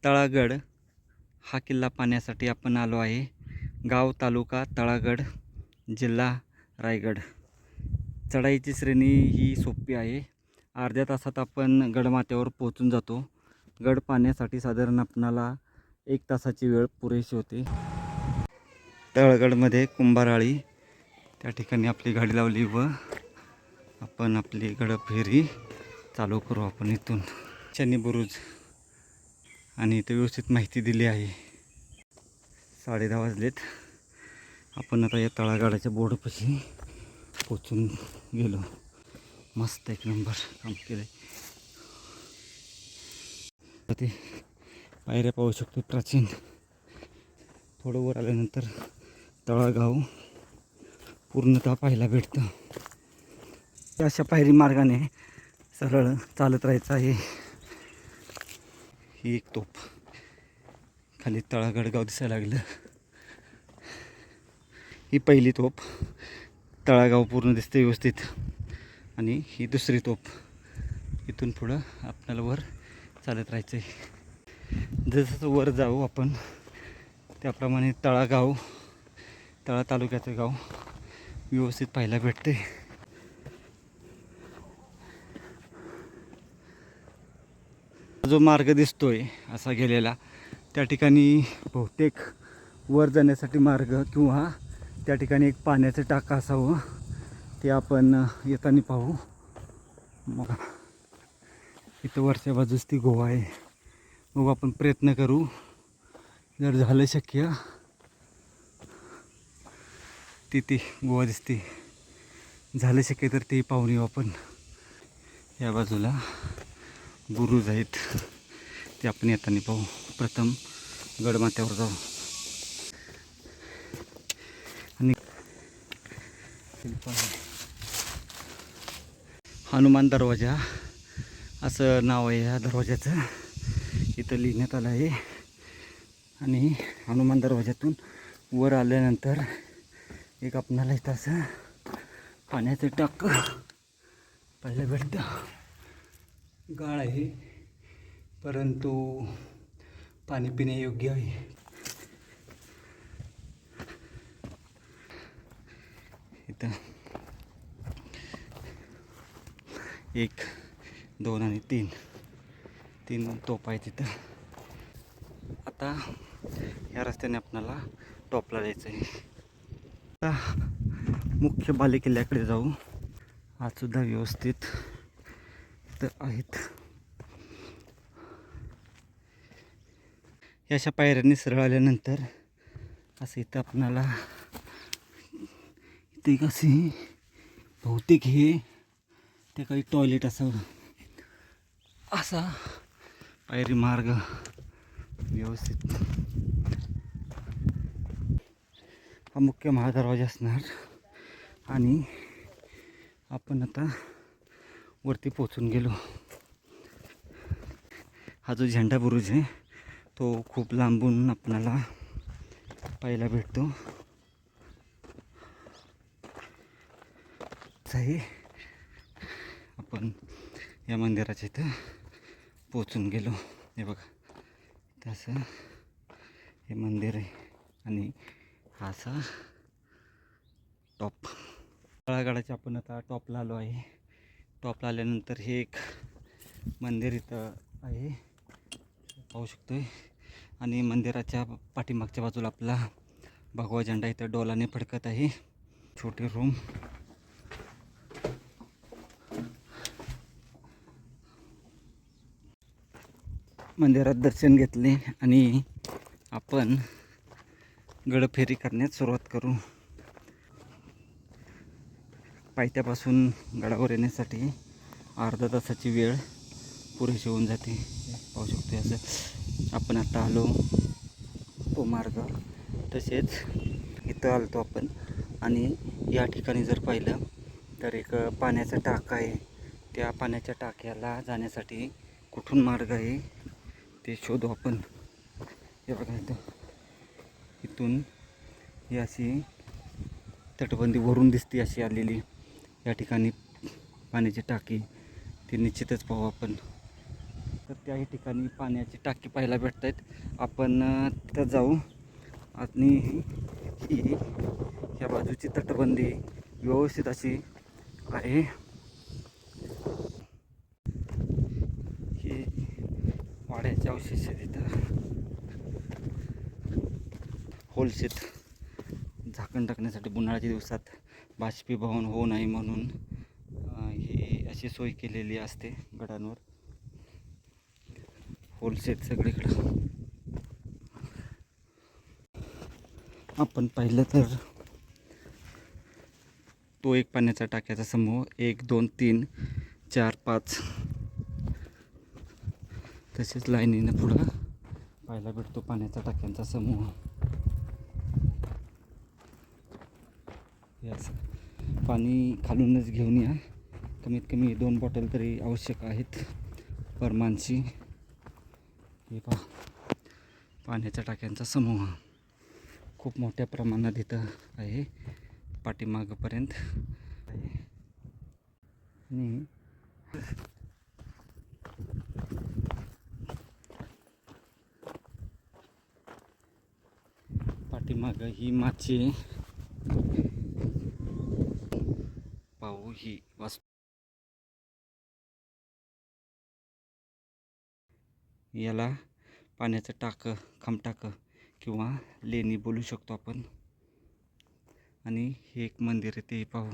तळागड हा किल्ला पाहण्यासाठी आपण आलो आहे. गाव तालुका तळागड, जिल्हा रायगड. चढाईची श्रेणी ही सोपी आहे. अर्ध्या तासात आपण गडमाथ्यावर पोहोचून जातो. गड पाहण्यासाठी साधारण आपणाला 1 तासाची वेळ पुरेशी होते. तळगडमध्ये कुंभाराळी त्या ठिकाणी आपली गाडी लावली व आपण आपली गडफेरी चालू करू. आपण इथून शनी बुरुज आणि इथे व्यवस्थित माहिती दिली आहे. 10:30 वाजलेत. आपण आता या तळागाडाच्या बोर्डपाशी पोचून गेलो. मस्त एक नंबर काम केलं. ते पायऱ्या पाहू शकतो प्राचीन. थोडं वर आल्यानंतर तळागाव पूर्णतः पाहायला भेटतं. अशा पायरी मार्गाने सरळ चालत राहायचं आहे. ही एक तोफ खाली तळागड गाव दिसायला लागलं. ही पहिली तोफ, तळागाव पूर्ण दिसते व्यवस्थित. आणि ही दुसरी तोफ. इथून पुढं आपल्याला वर चालत राहायचं आहे. जसं वर जाऊ आपण त्याप्रमाणे तळागाव, तळा तालुक्याचं गाव व्यवस्थित पाहायला भेटते. जो मार्ग दिसतोय असा गेलेला, त्या ठिकाणी बहुतेक वर जाण्यासाठी मार्ग किंवा त्या ठिकाणी एक पाण्याचं टाका असावं. ते आपण येताना पाहू. मग इथं वरच्या बाजूस ती गोवा आहे. मग आपण प्रयत्न करू, जर झालं शक्य ती गोवा दिसते, झालं शक्य तर ते पाहून येऊ आपण. या बाजूला बुरुज आहेत, ते आपण येताना पाहू. प्रथम गडमाथ्यावर जाऊ. आणि हनुमान दरवाजा असं नाव आहे या दरवाजाचं. इथं लिहिण्यात आलं आहे. आणि हनुमान दरवाजातून वर आल्यानंतर एक आपणाला इथं असं पाण्याचं टाक पाहायला भेटतं. गाळ आहे परंतु पाणी पिण्यायोग्य आहे. इथं 1, 2 आणि 3 तोफा आहेत तिथं. आता या रस्त्याने आपल्याला टॉपला जायचं आहे. आता मुख्य बालेकिल्ल्याकडे जाऊ. आज सुद्धा व्यवस्थित इथं आहेत. या अशा पायऱ्यांनी सरळ आल्यानंतर असं इथं आपणाला इथे एक असे बहुतेक हे ते काही टॉयलेट असावं असा पायरी मार्ग व्यवस्थित. हा मुख्य महादरवाजा असणार. आणि आपण आता वरती पोचून गेलो. हा जो झेंडा बुरुज आहे तो खूप लांबून आपल्याला पाहायला भेटतो. आहे आपण या मंदिराच्या इथं पोचून गेलो. हे बघा, तसं हे मंदिर आहे. आणि हा असा टॉप. तळागाडाच्या आपण आता टॉपला आलो आहे. टॉपला आल्यानंतर हे एक मंदिर इथं आहे, पाहू शकतोय. आणि मंदिराच्या पाठीमागच्या बाजूला आपला भगवा झेंडा इथं डोलाने फडकत आहे. छोटी रूम. मंदिरात दर्शन घेतले आणि आपण गडफेरी करण्यास सुरुवात करू. पायथ्यापासून गडावर येण्यासाठी अर्धा तासाची वेळ पुरेशी होऊन जाते. पाहू शकतो असं आपण आता आलो तो मार्ग. तसेच इथं आलतो आपण. आणि या ठिकाणी जर पाहिलं तर एक पाण्याचा टाका आहे. त्या पाण्याच्या टाक्याला जाण्यासाठी कुठून मार्ग आहे ते शोधू आपण. हे बघा, इथून ही अशी तटबंदी वरून दिसते अशी आलेली. या ठिकाणी पाण्याची टाकी ती निश्चितच पाहू आपण. तर त्याही ठिकाणी पाण्याची टाकी पाहायला भेटत आहेत. आपण तिथं जाऊ आणि ही ह्या बाजूची तटबंदी व्यवस्थित अशी आहे. ही वाड्याचे अवशेष तिथं होलसेल झाकण टाकण्यासाठी उन्हाळ्याच्या दिवसात बाष्पीभवन होऊ नये म्हणून ही अशी सोय केलेली असते गडांवर. होलसेल सगळीकडं आपण पाहिलं तर तो एक पाण्याचा टाक्याचा समूह 1 2 3 4 5 तसेच लाईनीनं पुढं पाहायला भेटतो पाण्याचा टाक्यांचा समूह. हे असं पाणी खालूनच घेऊन या. कमीत कमी 2 बॉटल तरी आवश्यक आहेत पर माणशी. हे पहा पाण्याच्या टाक्यांचा समूह खूप मोठ्या प्रमाणात इथं आहे पाठीमागपर्यंत आहे. आणि पाठीमाग ही माची पाहू ही वास्तू. याला पाण्याचं टाकं खामटाकं किंवा लेणी बोलू शकतो आपण. आणि हे एक मंदिर आहे ते पाहू.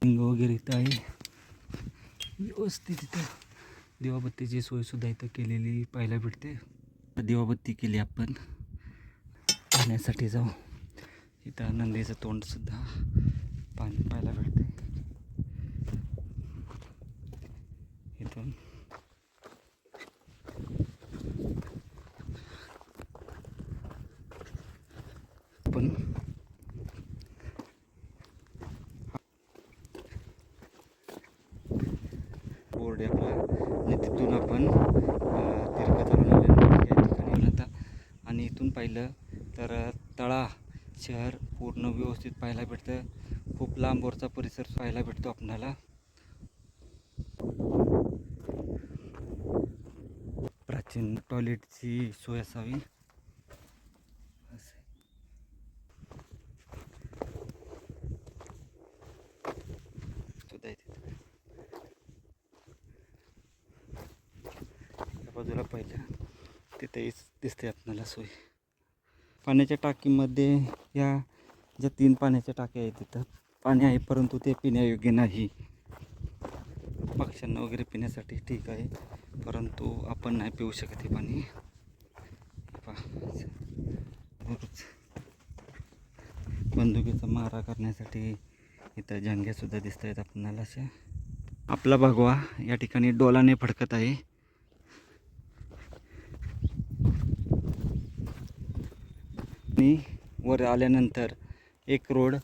लिंग वगैरे इथं आहे व्यवस्थित. इथं दिवाबत्तीची सोयसुद्धा इथं केलेली पाहायला भेटते. दिवाबत्ती केली आपण पाहण्यासाठी जाऊ. इथं नंदीचं तोंडसुद्धा पाणी पाहायला भेटते. इथून पण बोर्ड आहे आपला आणि तिथून आपण तिरकतवरून आलेलो या ठिकाणी होता. आणि इथून पाहिलं तर तळा शहर पूर्ण व्यवस्थित पाहायला भेटतं. खूप लांबवरचा परिसर पाहायला भेटतो आपणाला. प्राचीन टॉयलेटची सोय असावी सुद्धा इथे. त्या बाजूला पाहिलं तिथेही दिसते आपल्याला सोय. पाण्याच्या टाकीमध्ये या ज्या 3 पाण्याच्या टाक्या आहेत तिथं पाणी आहे, परंतु ते पिण्यायोग्य नाही. पक्ष्यांना वगैरे पिण्यासाठी ठीक आहे, परंतु आपण नाही पिऊ शकत हे पाणी. बंदुकीचा मारा करण्यासाठी इथं जंग्यासुद्धा दिसत आहेत आपल्याला अशा. आपला भगवा या ठिकाणी डोलाने फडकत आहे. आणि वर आल्यानंतर एक रोड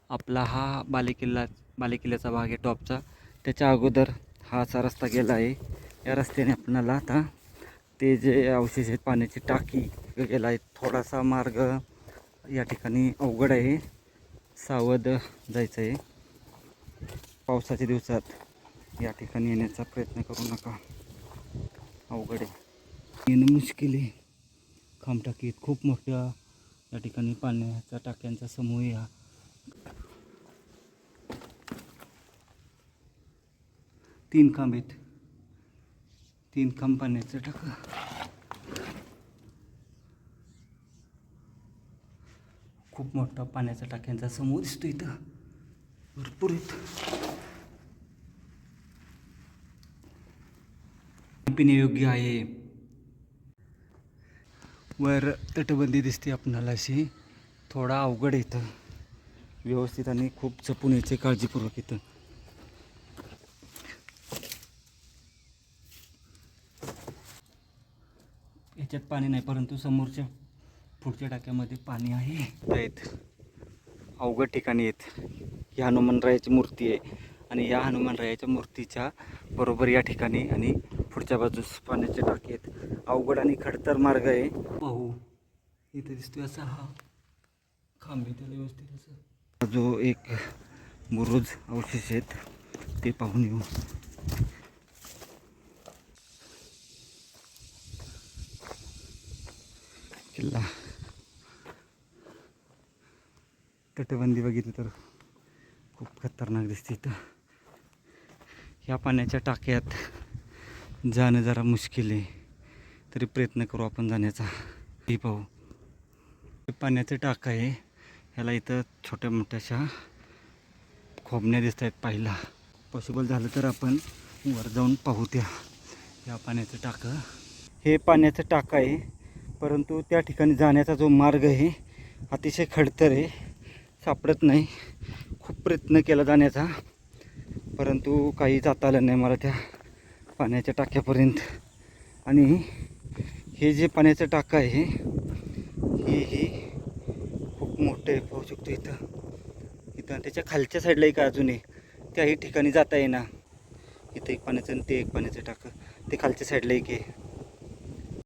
आपला हा बालेकिल्ल्याचा भाग आहे टॉपचा. त्याच्या अगोदर हा असा रस्ता गेला आहे. या रस्त्याने आपणाला आता ते जे अवशेष आहेत पाण्याची टाकी गेला आहे. थोडासा मार्ग या ठिकाणी अवघड आहे, सावध जायचं आहे. पावसाच्या दिवसात या ठिकाणी येण्याचा प्रयत्न करू नका, अवघड आहे, येणं मुश्किल आहे. खामटाकीत खूप मोठ्या या ठिकाणी पाण्याच्या टाक्यांचा समूह या 3 खांब आहेत. 3 खांब पाण्याचं टाकं. खूप मोठा पाण्याच्या टाक्यांचा समूह दिसतो इथं, भरपूर आहेत. पिण्यायोग्य आहे. वर तटबंदी दिसते आपणाला अशी. थोडा अवघड इथं व्यवस्थित आणि खूप जपून यायचे काळजीपूर्वक. इथं याच्यात पाणी नाही, परंतु समोरच्या पुढच्या टाक्यामध्ये पाणी आहे. आहेत अवघड ठिकाणी आहेत. ही हनुमानरायाची मूर्ती आहे आणि या हनुमानरायाच्या मूर्तीच्या बरोबर या ठिकाणी आणि पुढच्या बाजूस पाण्याचे टाके आहेत. अवघड आणि खडतर मार्ग आहे. पाहू इथं दिसतोय असा हा खांब आहे, त्याला व्यवस्थित असं जो एक बुरुज अवशेष आहेत ते पाहून येऊ. किल्ला. तटबंदी बघितली तर खूप खतरनाक दिसते इथं. ह्या पाण्याच्या टाक्यात जाणं जरा मुश्किल आहे, तरी प्रयत्न करू आपण जाण्याचा. ही पाहू, हे पाण्याचं टाकं आहे. ह्याला इथं छोट्या मोठ्याशा खोबण्या दिसत आहेत. पाहिला पॉसिबल झालं तर आपण वर जाऊन पाहू त्या. ह्या पाण्याचं टाकं, हे पाण्याचं टाकं आहे, परंतु त्या ठिकाणी जाण्याचा जो मार्ग आहे अतिशय खडतर आहे, सापडत नाही. खूप प्रयत्न केला जाण्याचा, परंतु काही जाता आलं नाही मला त्या पाण्याच्या टाक्यापर्यंत. आणि हे जे पाण्याचं टाकं आहे हे खूप मोठं आहे, पाहू शकतो इथं. इथं त्याच्या खालच्या साईडला एक अजून आहे, त्याही ठिकाणी जाता येईना. इथं एक पाण्याचं आणि ते एक पाण्याचं टाकं, ते खालच्या साईडला एक आहे.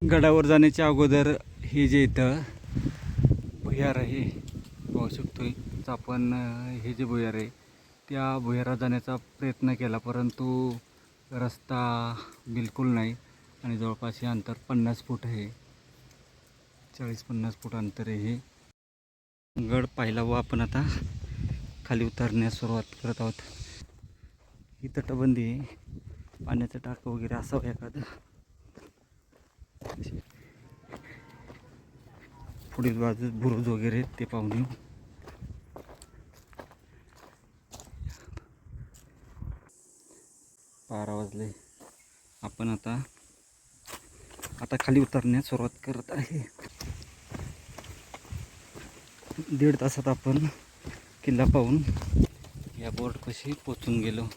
गडावर जाण्याच्या अगोदर हे जे इथं भुयार आहे पाहू शकतो आपण. हे जे भुयार आहे त्या भुयारात जाण्याचा प्रयत्न केला, परंतु रस्ता बिलकुल नाही. आणि जवळपास हे अंतर 50 फूट आहे, 40-50 फूट अंतर आहे हे. गड पाहिला व आपण आता खाली उतरण्यास सुरुवात करत आहोत. ही तटबंदी आहे, पाण्याचं टाकं वगैरे असावं एखादं. पुढील बाजूस बुरुज वगैरे ते पाहून येऊ. 12 वाजले. आपण आता खाली उतरण्यास सुरुवात करत आहे. 1.5 तासात आपण किल्ला पाहून या बोर्डपाशी पोचून गेलो.